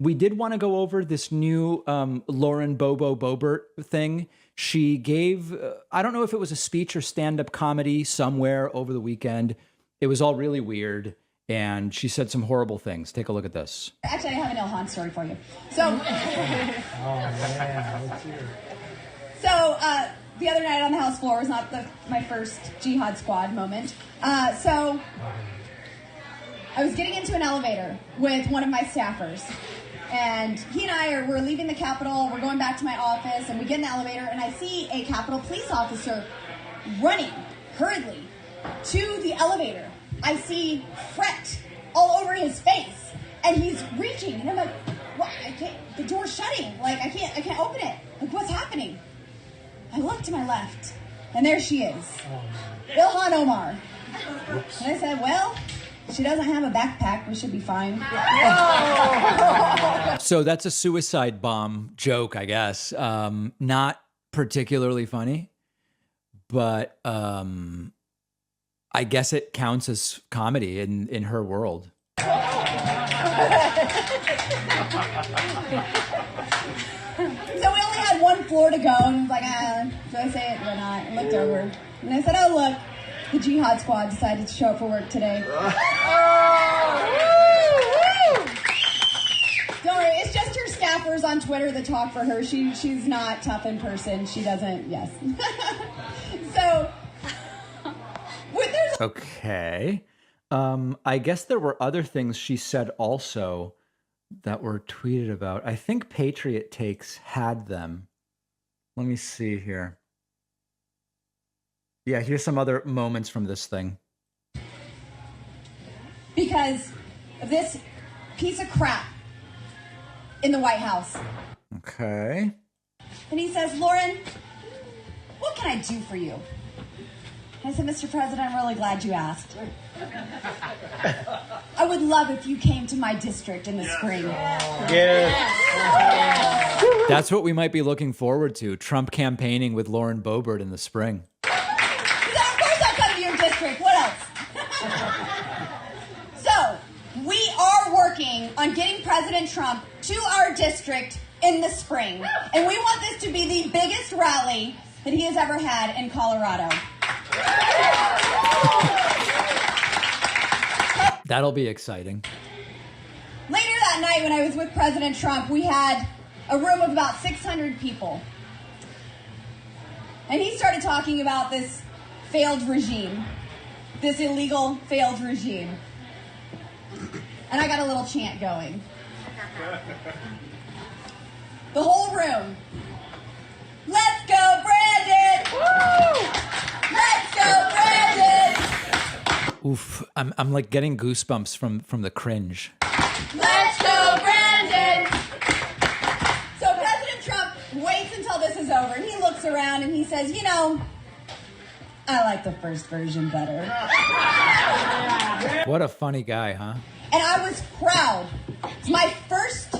We did want to go over this new Lauren Boebert thing. She gave, I don't know if it was a speech or stand-up comedy somewhere over the weekend. It was all really weird, and she said some horrible things. Take a look at this. Actually, I have an Ilhan story for you. So, oh man, let's hear it. So, the other night on the House floor was not my first Jihad Squad moment. So, I was getting into an elevator with one of my staffers. And he and I we're leaving the Capitol, we're going back to my office, and we get in the elevator, and I see a Capitol police officer running hurriedly to the elevator. I see fret all over his face, and he's reaching, and I'm like, what? I can't, the door's shutting, like, I can't open it. Like, what's happening? I look to my left, and there she is, Ilhan Omar. Whoops. And I said, well, she doesn't have a backpack. We should be fine. So that's a suicide bomb joke, I guess. Not particularly funny, but I guess it counts as comedy in her world. So we only had one floor to go, and I was like, should I say it or not? I looked over, and I said, oh, look. The Jihad Squad decided to show up for work today. Don't worry, it's just her staffers on Twitter that talk for her. She's not tough in person. She doesn't, yes. So, okay. I guess there were other things she said also that were tweeted about. I think Patriot Takes had them. Let me see here. Yeah, here's some other moments from this thing. Because of this piece of crap in the White House. Okay. And he says, Lauren, what can I do for you? I said, Mr. President, I'm really glad you asked. I would love if you came to my district in the spring. Yes. That's what we might be looking forward to. Trump campaigning with Lauren Boebert in the spring. What else? So, we are working on getting President Trump to our district in the spring. And we want this to be the biggest rally that he has ever had in Colorado. That'll be exciting. Later that night when I was with President Trump, we had a room of about 600 people. And he started talking about this failed regime. This illegal, failed regime. And I got a little chant going. The whole room. Let's go, Brandon! Woo! Let's go, Brandon! Oof, I'm like getting goosebumps from the cringe. Let's go, Brandon! So President Trump waits until this is over, and he looks around and he says, you know, I like the first version better. What a funny guy, huh? And I was proud. It's my first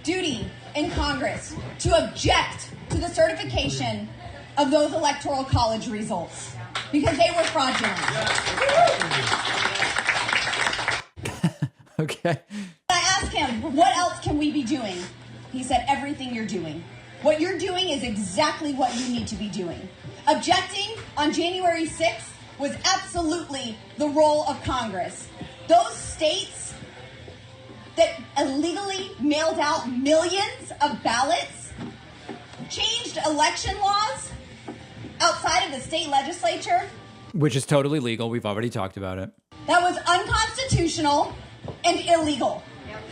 duty in Congress to object to the certification of those electoral college results because they were fraudulent. Okay. I asked him, what else can we be doing? He said, everything you're doing. What you're doing is exactly what you need to be doing. Objecting on January 6th was absolutely the role of Congress. Those states that illegally mailed out millions of ballots, changed election laws outside of the state legislature. Which is totally legal. We've already talked about it. That was unconstitutional and illegal.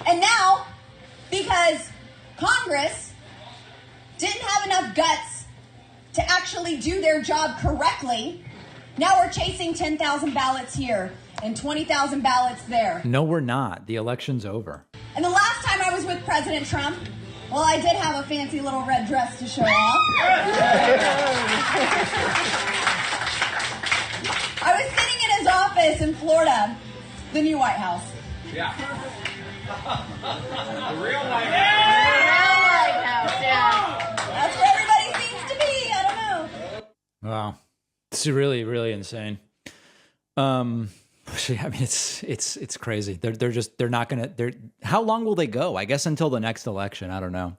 And now, because Congress didn't have enough guts to actually do their job correctly, now we're chasing 10,000 ballots here and 20,000 ballots there. No, we're not. The election's over. And the last time I was with President Trump, well, I did have a fancy little red dress to show off. I was sitting in his office in Florida, the new White House. Yeah. The real White House. Yeah. That's where everybody seems to be. I don't know. Wow. It's really, really insane. I mean, it's crazy. They're not gonna. How long will they go? I guess until the next election. I don't know.